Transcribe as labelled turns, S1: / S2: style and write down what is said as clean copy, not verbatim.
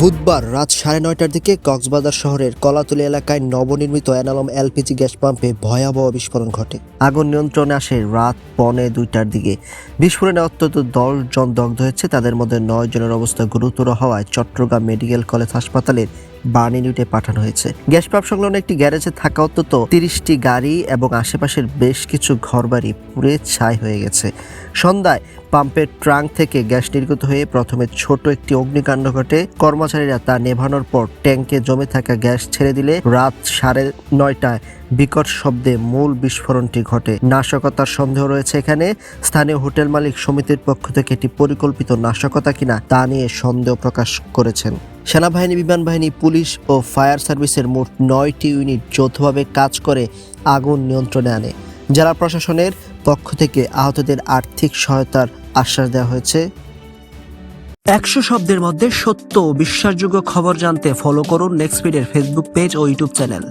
S1: বুধবার রাত 9:30টার দিকে কক্সবাজার শহরের কলাতলী এলাকায় নবনির্মিত এনালম এলপিজি গ্যাস পাম্পে ভয়াবহ বিস্ফোরণ ঘটে। আগুন নিয়ন্ত্রণে আসে রাত 1:45টার দিকে। বিস্ফোরণে অন্তত 10 জন দগ্ধ হয়েছে, তাদের মধ্যে 9 জনের অবস্থা গুরুতর হওয়ায় চট্টগ্রাম মেডিকেল কলেজ হাসপাতালের বার্ন ইউনিটে পাঠানো হয়েছে। গ্যাস পাম্প সংলগ্ন একটি গ্যারেজে থাকা অন্তত 30টি গাড়ি এবং আশেপাশের বেশ কিছু ঘরবাড়ি পুড়ে ছাই হয়ে গেছে। সন্ধ্যায় পাম্পের ট্রাঙ্ক থেকে গ্যাস নির্গত হয়ে প্রথমে ছোট একটি অগ্নিকাণ্ড ঘটে। কর্মচারীরা তা নেভানোর পর ট্যাঙ্কে জমে থাকা গ্যাস ছেড়ে দিলে রাত 9:30টায় বিকট শব্দে মূল বিস্ফোরণটি ঘটে। নাশকতার সন্দেহ রয়েছে এখানে। স্থানীয় হোটেল মালিক সমিতির পক্ষ থেকে এটি পরিকল্পিত নাশকতা কিনা তা নিয়ে সন্দেহ প্রকাশ করেছেন। সেনাবাহিনী, বিমান বাহিনী, পুলিশ ও ফায়ার সার্ভিসের মোট 9টি ইউনিট যৌথভাবে কাজ করে আগুন নিয়ন্ত্রণে আনে। জেলা প্রশাসনের পক্ষ থেকে আহতদের আর্থিক সহায়তার আশ্বাস দেওয়া হয়েছে। 100 শব্দের মধ্যে সত্য ও বিশ্বাসযোগ্য খবর জানতে ফলো করুন নেক্সট স্পিডের ফেসবুক পেজ ও ইউটিউব চ্যানেল।